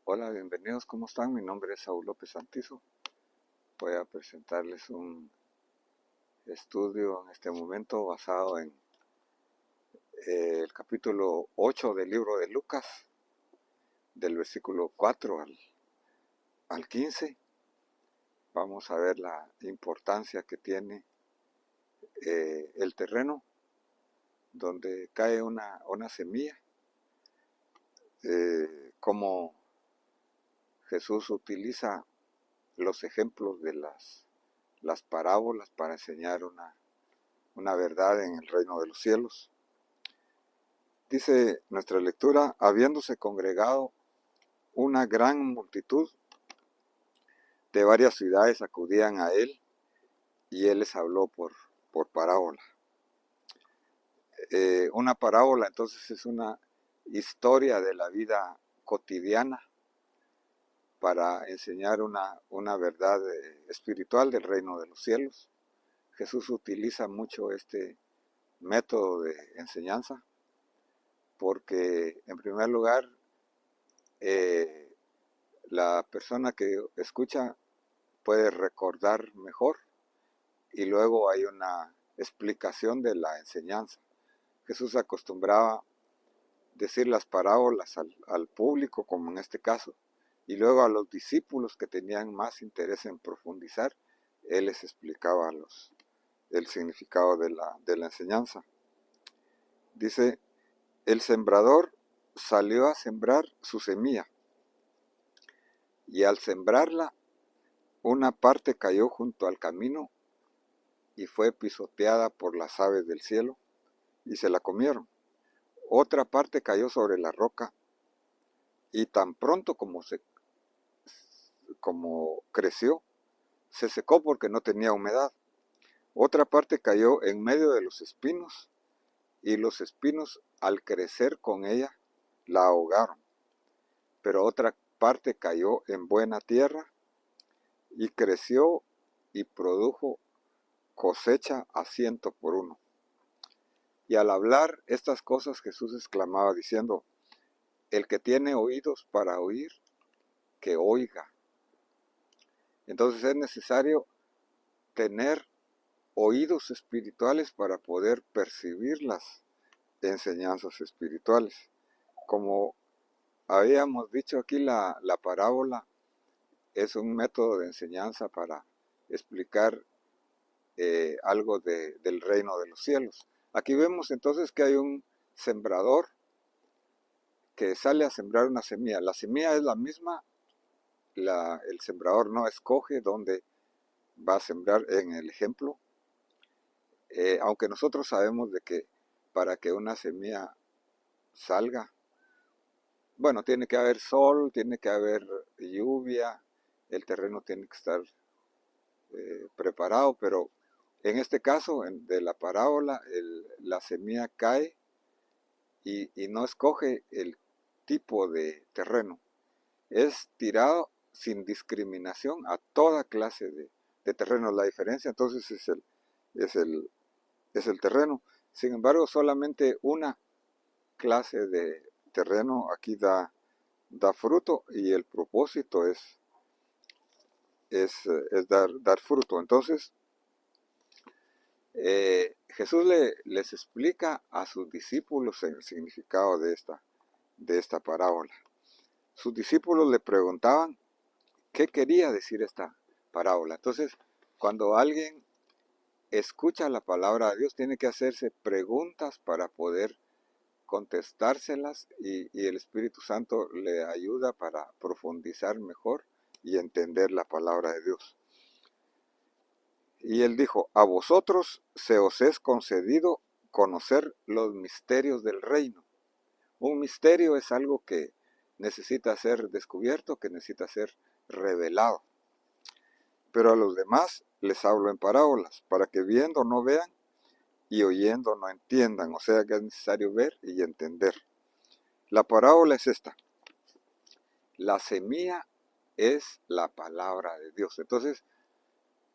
Hola, bienvenidos, ¿cómo están? Mi nombre es Saúl López Santizo. Voy a presentarles un estudio en este momento basado en el capítulo 8 del libro de Lucas, del versículo 4 al 15. Vamos a ver la importancia que tiene el terreno donde cae una semilla, cómo Jesús utiliza los ejemplos de las parábolas para enseñar una verdad en el reino de los cielos. Dice nuestra lectura: habiéndose congregado una gran multitud de varias ciudades, acudían a él, y él les habló por parábola. Una parábola entonces es una historia de la vida cotidiana para enseñar una verdad espiritual del reino de los cielos. Jesús utiliza mucho este método de enseñanza porque, en primer lugar, la persona que escucha puede recordar mejor, y luego hay una explicación de la enseñanza. Jesús acostumbraba decir las parábolas al público, como en este caso, y luego a los discípulos que tenían más interés en profundizar, él les explicaba el significado de la enseñanza. Dice: el sembrador salió a sembrar su semilla, y al sembrarla, una parte cayó junto al camino y fue pisoteada por las aves del cielo y se la comieron. Otra parte cayó sobre la roca, y tan pronto como creció, se secó porque no tenía humedad. Otra parte cayó en medio de los espinos, y los espinos, al crecer con ella, la ahogaron. Pero otra parte cayó en buena tierra, y creció y produjo cosecha a 100 por 1. Y al hablar estas cosas, Jesús exclamaba diciendo: el que tiene oídos para oír, que oiga. Entonces es necesario tener oídos espirituales para poder percibir las enseñanzas espirituales. Como habíamos dicho aquí, la parábola es un método de enseñanza para explicar algo del reino de los cielos. Aquí vemos entonces que hay un sembrador que sale a sembrar una semilla. La semilla es la misma, el sembrador no escoge dónde va a sembrar en el ejemplo, aunque nosotros sabemos de que para que una semilla salga, bueno, tiene que haber sol, tiene que haber lluvia, el terreno tiene que estar preparado, pero en este caso de la parábola, la semilla cae y no escoge el tipo de terreno, es tirado sin discriminación a toda clase de terreno. La diferencia entonces es el terreno. Sin embargo, solamente una clase de terreno aquí da fruto, y el propósito es dar fruto. Entonces, Jesús les explica a sus discípulos el significado de esta parábola. Sus discípulos le preguntaban qué quería decir esta parábola. Entonces, cuando alguien escucha la palabra de Dios, tiene que hacerse preguntas para poder contestárselas, y el Espíritu Santo le ayuda para profundizar mejor y entender la palabra de Dios. Y él dijo: a vosotros se os es concedido conocer los misterios del reino. Un misterio es algo que necesita ser descubierto, que necesita ser revelado. Pero a los demás les hablo en parábolas, para que viendo no vean y oyendo no entiendan. O sea que es necesario ver y entender. La parábola es esta: la semilla es la palabra de Dios. Entonces,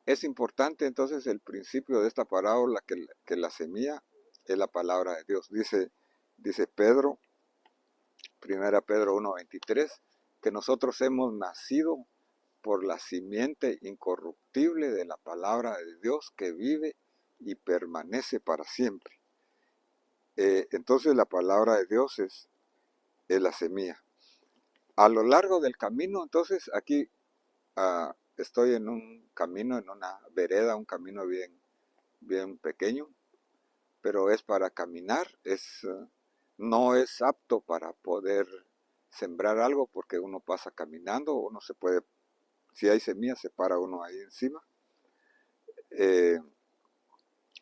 es importante entonces el principio de esta parábola, que la semilla es la palabra de Dios. Dice Pedro, 1 Pedro 1:23, que nosotros hemos nacido por la simiente incorruptible de la palabra de Dios que vive y permanece para siempre. Entonces la palabra de Dios es la semilla. A lo largo del camino, entonces aquí estoy en un camino, en una vereda, un camino bien pequeño, pero es para caminar, no es apto para poder sembrar algo porque uno pasa caminando, uno se puede, si hay semillas se para uno ahí encima.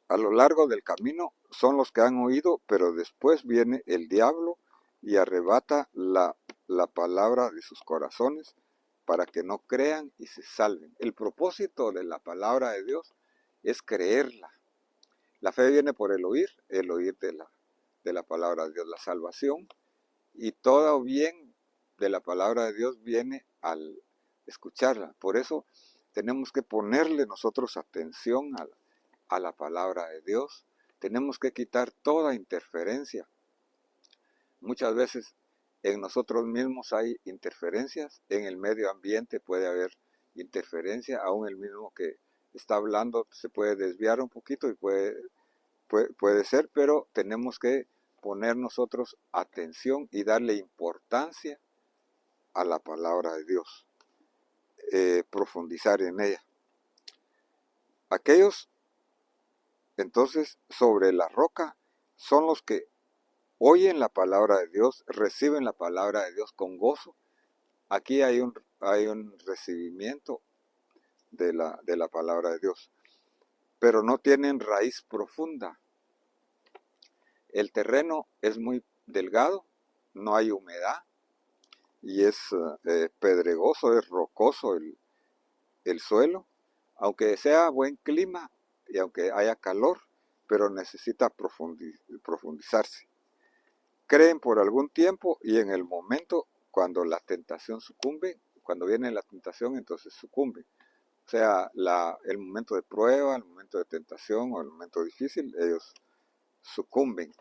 A lo largo del camino son los que han oído, pero después viene el diablo y arrebata la palabra de sus corazones para que no crean y se salven. El propósito de la palabra de Dios es creerla. La fe viene por el oír de la palabra de Dios, la salvación, y todo bien de la palabra de Dios viene al escucharla. Por eso tenemos que ponerle nosotros atención a la palabra de Dios. Tenemos que quitar toda interferencia. Muchas veces en nosotros mismos hay interferencias, en el medio ambiente puede haber interferencia, aún el mismo que está hablando se puede desviar un poquito y puede ser, pero tenemos que poner nosotros atención y darle importancia a la palabra de Dios, profundizar en ella. Aquellos entonces sobre la roca son los que oyen la palabra de Dios, reciben la palabra de Dios con gozo. Aquí hay un recibimiento de la palabra de Dios, pero no tienen raíz profunda. El terreno es muy delgado, no hay humedad y es pedregoso, es rocoso el suelo, aunque sea buen clima y aunque haya calor, pero necesita profundizarse. Creen por algún tiempo y en el momento cuando la tentación sucumbe, cuando viene la tentación, entonces sucumbe. O sea, el momento de prueba, el momento de tentación o el momento difícil, ellos sucumben.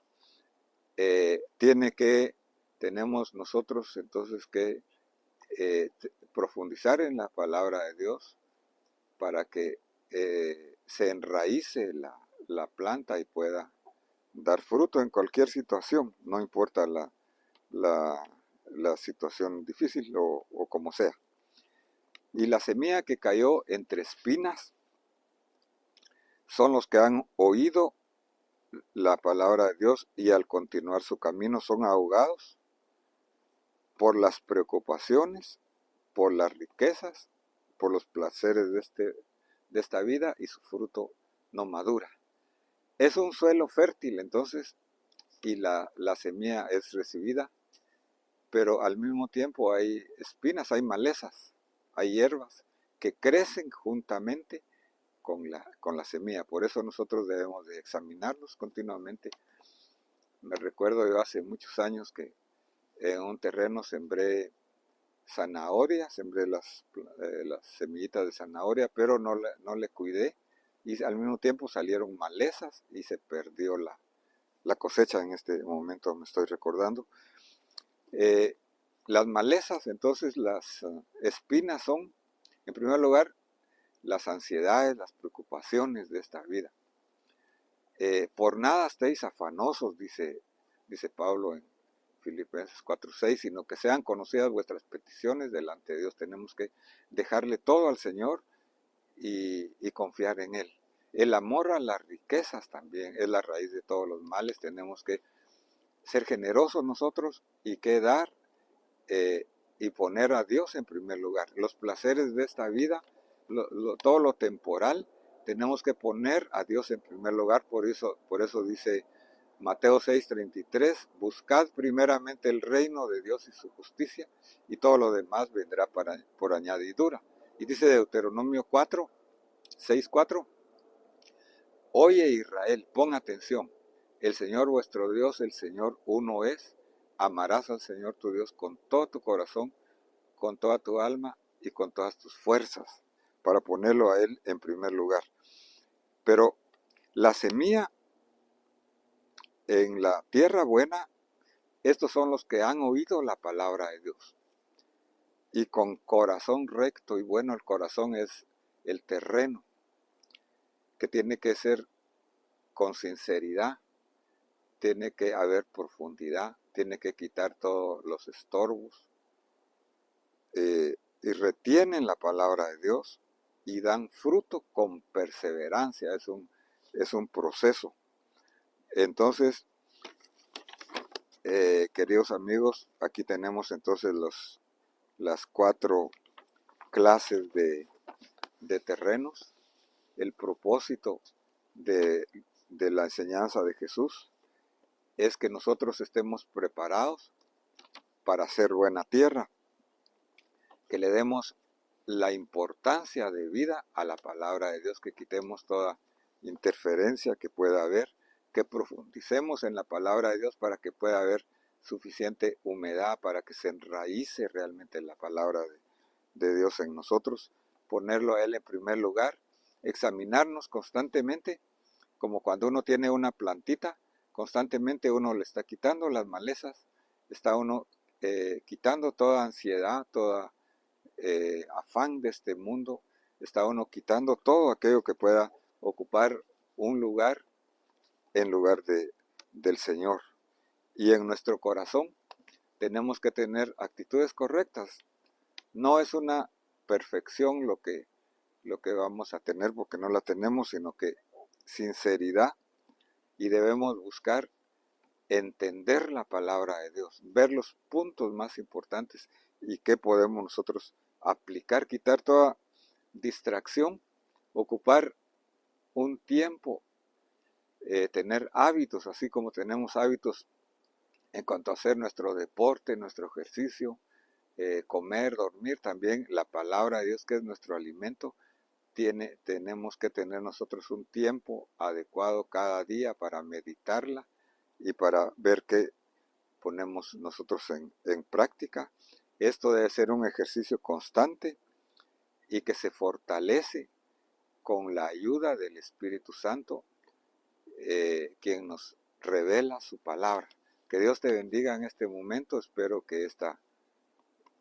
Tenemos nosotros entonces que profundizar en la palabra de Dios para que se enraíce la planta y pueda dar fruto en cualquier situación, no importa la situación difícil o como sea. Y la semilla que cayó entre espinas son los que han oído la palabra de Dios y al continuar su camino son ahogados por las preocupaciones, por las riquezas, por los placeres de esta vida y su fruto no madura. Es un suelo fértil entonces y la semilla es recibida, pero al mismo tiempo hay espinas, hay malezas, hay hierbas que crecen juntamente con la semilla. Por eso nosotros debemos de examinarnos continuamente. Me recuerdo yo hace muchos años que en un terreno sembré zanahoria, sembré las semillitas de zanahoria, pero no le cuidé y al mismo tiempo salieron malezas y se perdió la cosecha. En este momento me estoy recordando. Las malezas, entonces las espinas son, en primer lugar, las ansiedades, las preocupaciones de esta vida. Por nada estéis afanosos, dice Pablo en Filipenses 4:6, sino que sean conocidas vuestras peticiones delante de Dios. Tenemos que dejarle todo al Señor y confiar en Él. El amor a las riquezas también es la raíz de todos los males. Tenemos que ser generosos nosotros y que dar y poner a Dios en primer lugar. Los placeres de esta vida, todo lo temporal, tenemos que poner a Dios en primer lugar. Por eso dice Mateo 6:33, buscad primeramente el reino de Dios y su justicia, y todo lo demás vendrá por añadidura. Y dice Deuteronomio 6:4, oye Israel, pon atención, el Señor vuestro Dios, el Señor uno es, amarás al Señor tu Dios con todo tu corazón, con toda tu alma y con todas tus fuerzas, para ponerlo a Él en primer lugar. Pero la semilla en la tierra buena, estos son los que han oído la palabra de Dios. y con corazón recto y bueno. El corazón es el terreno, que tiene que ser con sinceridad, tiene que haber profundidad, tiene que quitar todos los estorbos, y retienen la palabra de Dios y dan fruto con perseverancia. Es un proceso. Entonces, queridos amigos, aquí tenemos entonces las 4 clases de terrenos. El propósito de la enseñanza de Jesús es que nosotros estemos preparados para hacer buena tierra, que le demos la importancia de vida a la palabra de Dios, que quitemos toda interferencia que pueda haber, que profundicemos en la palabra de Dios para que pueda haber suficiente humedad, para que se enraíce realmente la palabra de Dios en nosotros, ponerlo a Él en primer lugar, examinarnos constantemente, como cuando uno tiene una plantita, constantemente uno le está quitando las malezas, está uno quitando toda ansiedad, toda afán de este mundo, está uno quitando todo aquello que pueda ocupar un lugar en lugar del Señor. Y en nuestro corazón tenemos que tener actitudes correctas. No es una perfección lo que vamos a tener, porque no la tenemos, sino que sinceridad, y debemos buscar entender la palabra de Dios, ver los puntos más importantes y qué podemos nosotros aplicar, quitar toda distracción, ocupar un tiempo, tener hábitos, así como tenemos hábitos en cuanto a hacer nuestro deporte, nuestro ejercicio, comer, dormir. También la palabra de Dios, que es nuestro alimento, tenemos que tener nosotros un tiempo adecuado cada día para meditarla y para ver qué ponemos nosotros en práctica. Esto debe ser un ejercicio constante y que se fortalece con la ayuda del Espíritu Santo, quien nos revela su palabra. Que Dios te bendiga en este momento. Espero que esta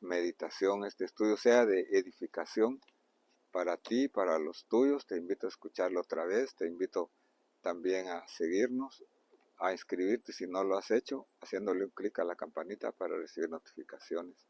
meditación, este estudio sea de edificación para ti, para los tuyos. Te invito a escucharlo otra vez. Te invito también a seguirnos, a inscribirte si no lo has hecho, haciéndole un clic a la campanita para recibir notificaciones.